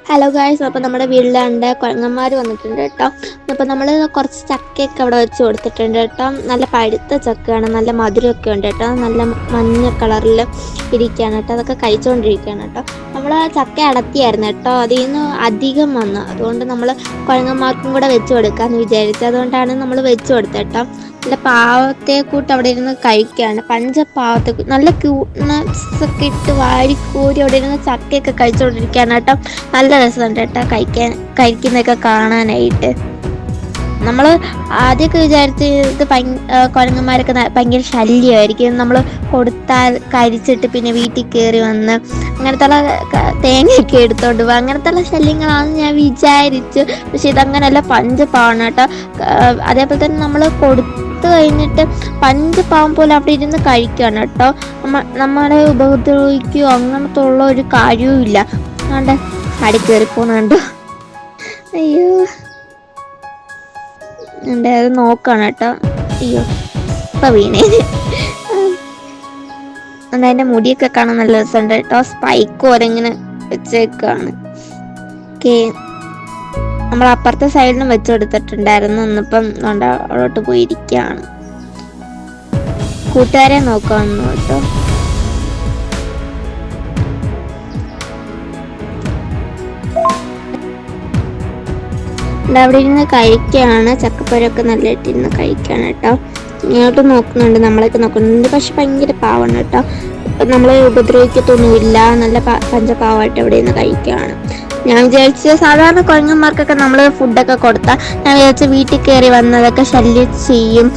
Hello guys, അപ്പോൾ നമ്മുടെ വീട്ടിലാണ്ട് കുരങ്ങന്മാർ വന്നിട്ടുണ്ട് കേട്ടോ. അപ്പോൾ നമ്മൾ കുറച്ച് ചക്കയൊക്കെ അവിടെ വെച്ച് കൊടുത്തിട്ടുണ്ട് കേട്ടോ. നല്ല പഴുത്ത ചക്കയാണ്, നല്ല മധുരമൊക്കെ ഉണ്ട് കേട്ടോ. നല്ല മഞ്ഞ കളറിൽ ഇരിക്കുകയാണ് കേട്ടോ. അതൊക്കെ കഴിച്ചുകൊണ്ടിരിക്കുകയാണ് കേട്ടോ. നമ്മൾ ചക്ക അടത്തിയായിരുന്നു കേട്ടോ, അതിൽ നിന്ന് അധികം വന്നു. അതുകൊണ്ട് നമ്മൾ കുരങ്ങന്മാർക്കും കൂടെ വെച്ച് കൊടുക്കാമെന്ന് വിചാരിച്ചു. അതുകൊണ്ടാണ് നമ്മൾ വെച്ച് കൊടുത്തത് കേട്ടോ. നല്ല പാവത്തെ കൂട്ട് അവിടെ ഇരുന്ന് കഴിക്കുകയാണ്. പഞ്ചപാവത്തെ നല്ല ക്യൂട്ട്നെസ്സൊക്കെ ഇട്ട് വാരിക്കൂരി അവിടെ ഇരുന്ന് ചക്കയൊക്കെ കഴിച്ചുകൊണ്ടിരിക്കുകയാണ് കേട്ടോ. നല്ല രസമുണ്ട് കേട്ടോ കഴിക്കുന്നതൊക്കെ കാണാനായിട്ട്. നമ്മൾ ആദ്യമൊക്കെ വിചാരിച്ച് ഇത് കുരങ്ങന്മാരൊക്കെ ഭയങ്കര ശല്യമായിരിക്കും. നമ്മൾ കൊടുത്താൽ കഴിച്ചിട്ട് പിന്നെ വീട്ടിൽ കയറി വന്ന് അങ്ങനത്തുള്ള തേങ്ങയൊക്കെ എടുത്തോണ്ട് പോകും, അങ്ങനത്തുള്ള ശല്യങ്ങളാണെന്ന് ഞാൻ വിചാരിച്ചു. പക്ഷെ ഇതങ്ങനെയല്ല, പഞ്ചപാവാണ് കേട്ടോ. അതേപോലെ തന്നെ നമ്മൾ കൊടുത്തു കഴിഞ്ഞിട്ട് പഞ്ചപാവം പോലെ അവിടെ ഇരുന്ന് കഴിക്കുകയാണ് കേട്ടോ. നമ്മളെ ഉപദ്രവിക്കുകയോ അങ്ങനത്തെ ഉള്ള ഒരു കാര്യവും ഇല്ല. അതുകൊണ്ട് അടി കയറി പോകുന്നുണ്ടോ, അയ്യോ ഉണ്ട്, അത് നോക്കാണ് കേട്ടോ. അയ്യോ ഇപ്പൊ വീണേ. അതിന്റെ മുടിയൊക്കെ കാണാൻ നല്ല രസമുണ്ട് കേട്ടോ. സ്പൈക്ക് ഓരെങ്ങനെ വെച്ചേക്കാണ്. ഓക്കെ, നമ്മൾ അപ്പുറത്തെ സൈഡിലും വെച്ച് കൊടുത്തിട്ടുണ്ടായിരുന്നു. ഇന്നിപ്പം അവിടോട്ട് പോയിരിക്കുകയാണ്. കൂട്ടുകാരെ നോക്കാമെന്ന് കേട്ടോ. അവിടെ ഇരുന്ന് കഴിക്കുകയാണ്. ചക്കപ്പഴമൊക്കെ നല്ല ഇട്ടിരുന്ന് കഴിക്കുകയാണ് കേട്ടോ. ഇങ്ങോട്ട് നോക്കുന്നുണ്ട്, നമ്മളൊക്കെ നോക്കുന്നുണ്ട്. പക്ഷെ ഭയങ്കര പാവമാണ് കേട്ടോ. നമ്മളെ ഉപദ്രവിക്കത്തൊന്നുമില്ല, നല്ല പഞ്ചപാവമായിട്ട് അവിടെ നിന്ന് കഴിക്കുകയാണ്. ഞാൻ വിചാരിച്ച സാധാരണ കുരങ്ങന്മാർക്കൊക്കെ നമ്മൾ ഫുഡൊക്കെ കൊടുത്താൽ ഞാൻ വിചാരിച്ച വീട്ടിൽ കയറി വന്നതൊക്കെ ശല്യം ചെയ്യും,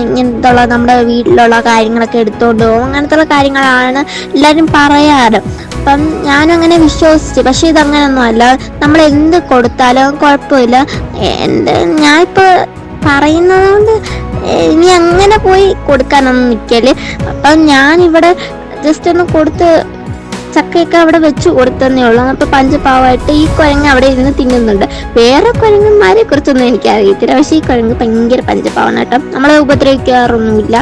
ഇങ്ങനത്തുള്ള നമ്മുടെ വീട്ടിലുള്ള കാര്യങ്ങളൊക്കെ എടുത്തോണ്ട് പോകും, അങ്ങനത്തുള്ള കാര്യങ്ങളാണ് എല്ലാവരും പറയാറ്. അപ്പം ഞാനും അങ്ങനെ വിശ്വസിച്ചു. പക്ഷെ ഇതങ്ങനൊന്നും അല്ല, നമ്മൾ എന്ത് കൊടുത്താലും കുഴപ്പമില്ല. ഞാനിപ്പോൾ പറയുന്നത് കൊണ്ട് ഇനി അങ്ങനെ പോയി കൊടുക്കാനൊന്നും നിൽക്കല്. അപ്പം ഞാനിവിടെ ജസ്റ്റ് ഒന്ന് കൊടുത്ത് ചക്കയൊക്കെ അവിടെ വെച്ച് കൊടുത്തതന്നേ ഉള്ളൂ. അപ്പോൾ പഞ്ചപാവമായിട്ട് ഈ കുരങ്ങ് അവിടെ ഇരുന്ന് തിന്നുന്നുണ്ട്. വേറെ കുരങ്ങന്മാരെ കുറിച്ചൊന്നും എനിക്കറിയത്തില്ല, പക്ഷേ ഈ കുരങ്ങ് ഭയങ്കര പഞ്ചപാവമാണ് കേട്ടോ. നമ്മളെ ഉപദ്രവിക്കാറൊന്നുമില്ല.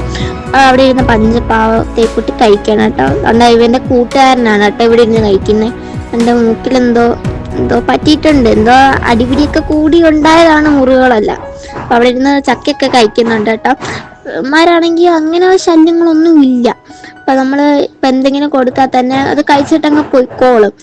അവിടെ ഇരുന്ന് പഞ്ചപാവത്തെ കൂട്ടി കഴിക്കണം കേട്ടോ. അതുകൊണ്ട് ഇവൻ്റെ കൂട്ടുകാരനാണ് കേട്ടോ ഇവിടെ ഇരുന്ന് കഴിക്കുന്നത്. എൻ്റെ മൂക്കിലെന്തോ പറ്റിയിട്ടുണ്ട്, എന്തോ അടിപിടിയൊക്കെ കൂടി ഉണ്ടായതാണ് മുറിവുകളല്ല. അപ്പം അവിടെ ഇരുന്ന് ചക്കയൊക്കെ കഴിക്കുന്നുണ്ട് കേട്ടോ. മാരാണെങ്കിൽ അങ്ങനെ ശല്യങ്ങളൊന്നും ഇല്ല. അപ്പം നമ്മൾ ഇപ്പം എന്തെങ്കിലും കൊടുത്താൽ തന്നെ അത് കഴിച്ചിട്ടങ്ങ് പോയിക്കോളും.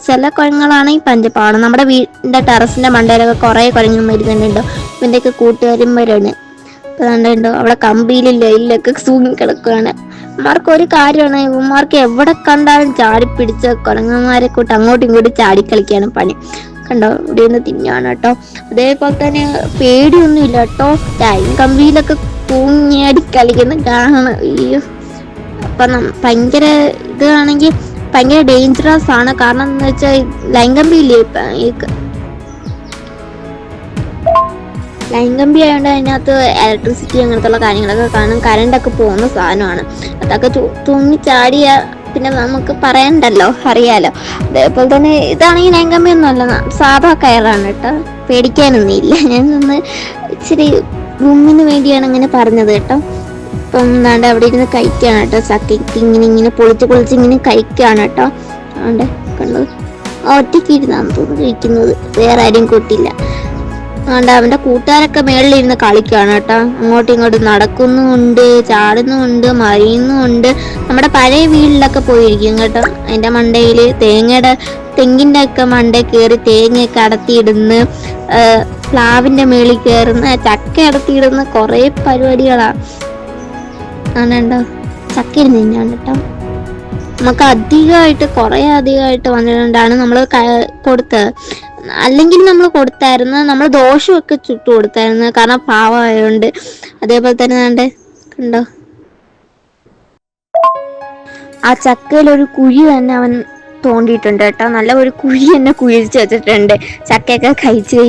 ചില കുരങ്ങുകളാണ് ഈ പഞ്ചപാവം. നമ്മുടെ വീടിൻ്റെ ടെറസിൻ്റെ മണ്ടയിലൊക്കെ കുറേ കുരങ്ങ് വരുന്നുണ്ടോ. ഇവൻ്റെയൊക്കെ കൂട്ടുകാരും വരാണ്. ഇപ്പം കണ്ടുണ്ടോ, അവിടെ കമ്പിയിൽ ലൈനിലൊക്കെ സൂങ്ങി കിടക്കുകയാണ്. ഇവന്മാർക്ക് ഒരു കാര്യമാണ്, ഇവന്മാർക്ക് എവിടെ കണ്ടാലും ചാടിപ്പിടിച്ച കുരങ്ങന്മാരെ കൂട്ട് അങ്ങോട്ടും ഇങ്ങോട്ടും ചാടിക്കളിക്കാണ് പണി. കണ്ടോ, ഇവിടെ നിന്ന് തിന്നാണ് കേട്ടോ. അതേപോലെ തന്നെ പേടിയൊന്നുമില്ല കേട്ടോ. ലൈൻ കമ്പിയിലൊക്കെ തൂങ്ങിയാടി കളിക്കുന്ന കാണണം. അയ്യോ, അപ്പം ഭയങ്കര ഇതാണെങ്കിൽ ഭയങ്കര ഡേഞ്ചറസ് ആണ്. കാരണം എന്ന് വെച്ചാൽ ലൈൻ കമ്പി ആയതുകൊണ്ട് അതിനകത്ത് ഇലക്ട്രിസിറ്റി അങ്ങനത്തുള്ള കാര്യങ്ങളൊക്കെ കാണും. കറണ്ടൊക്കെ പോകുന്ന സാധനമാണ്. അതൊക്കെ തൂങ്ങിച്ചാടിയ പിന്നെ നമുക്ക് പറയണ്ടല്ലോ, അറിയാലോ. അതേപോലെ തന്നെ ഇതാണെങ്കിൽ ലൈൻ കമ്പി ഒന്നും അല്ല, സാധാ കയറാണ് കേട്ടോ. പേടിക്കാനൊന്നും ഇല്ല. ഞാനൊന്ന് ഇച്ചിരി ഗുമ്മിന് വേണ്ടിയാണ് ഇങ്ങനെ പറഞ്ഞത് കേട്ടോ. ഇപ്പം എന്താണ്ട് അവിടെ ഇരുന്ന് കഴിക്കുകയാണ് കേട്ടോ. ചക്കയ്ക്ക് ഇങ്ങനെ പൊളിച്ച് ഇങ്ങനെ കഴിക്കുകയാണ് കേട്ടോ. അതുകൊണ്ട് കണ്ടു ഒറ്റയ്ക്ക് ഇരുന്നാന്ന് തോന്നുന്നു കഴിക്കുന്നത്, വേറെ ആരും കൂട്ടില്ല. അതുകൊണ്ട് അവന്റെ കൂട്ടുകാരൊക്കെ മേളിലിരുന്ന് കളിക്കുകയാണ് കേട്ടോ. അങ്ങോട്ടും ഇങ്ങോട്ടും നടക്കുന്നുമുണ്ട്, ചാടുന്നുമുണ്ട്, മറിയുന്നുമുണ്ട്. നമ്മുടെ പഴയ വീട്ടിലൊക്കെ പോയിരിക്കും കേട്ടോ. അതിന്റെ മണ്ടയിൽ തെങ്ങിന്റെ ഒക്കെ മണ്ടയിൽ കയറി തേങ്ങയൊക്കെ അടത്തിയിടുന്ന്, പ്ലാവിന്റെ മേളിൽ കയറുന്ന, ചക്ക അടത്തിയിടുന്ന കുറേ പരിപാടികളാ. ആണോ ചക്ക ഇരുന്ന് തന്നെയാണ് കേട്ടോ. നമുക്ക് അധികമായിട്ട് വന്നിട്ടുണ്ടാണ് നമ്മൾ കൊടുത്തത്. അല്ലെങ്കിൽ നമ്മൾ കൊടുത്തായിരുന്നു, നമ്മൾ ദോശമൊക്കെ ചുട്ടു കൊടുത്തായിരുന്നു, കാരണം പാവമായതുകൊണ്ട്. അതേപോലെ തന്നെ കണ്ടോ, ആ ചക്കയിൽ ഒരു കുഴി തന്നെ അവൻ തോണ്ടിയിട്ടുണ്ട് കേട്ടോ. നല്ല ഒരു കുഴി തന്നെ കുഴിച്ച് വെച്ചിട്ടുണ്ട് ചക്കയൊക്കെ കഴിച്ച്.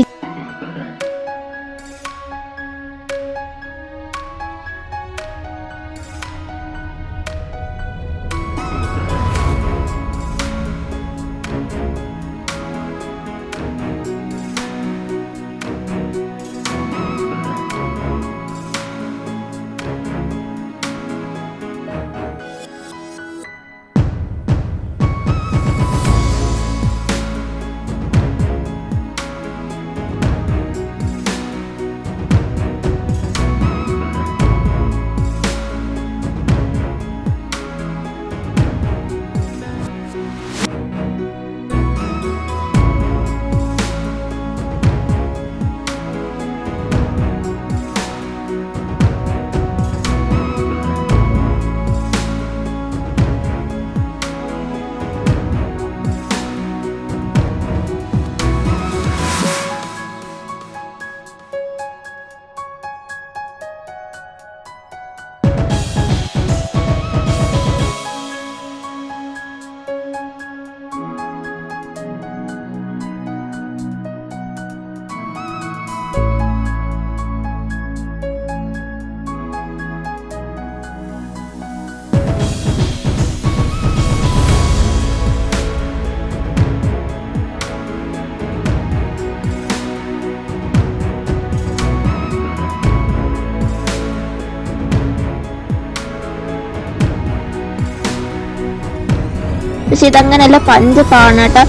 പക്ഷെ ഇതങ്ങനെയല്ല, പഞ്ചപാവാണ് കേട്ടോ.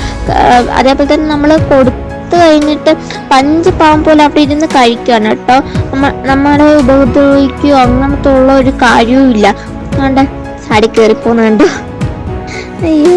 അതേപോലെ തന്നെ നമ്മൾ കൊടുത്തു കഴിഞ്ഞിട്ട് പഞ്ചപാവം പോലെ അവിടെ ഇരുന്ന് കഴിക്കുകയാണ് കേട്ടോ. നമ്മളെ ഉപദ്രവിക്കുകയോ അങ്ങനത്തെ ഉള്ള ഒരു കാര്യവും ഇല്ല. അതുകൊണ്ട് ചാടി കയറിപ്പോന്നുണ്ട്. അയ്യോ,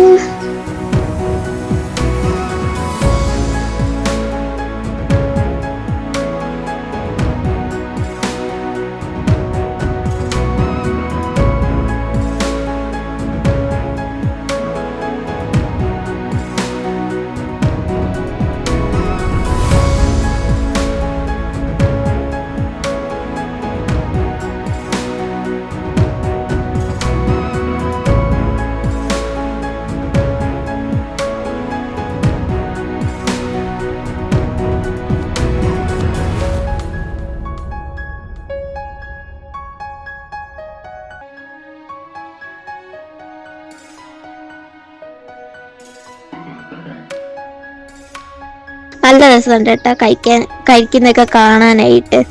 നല്ല രസമുണ്ട് കേട്ടോ കഴിക്കുന്നതൊക്കെ കാണാനായിട്ട്.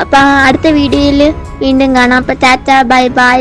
അപ്പം അടുത്ത വീഡിയോയിൽ വീണ്ടും കാണാം. അപ്പം ടാറ്റ ബൈ ബൈ.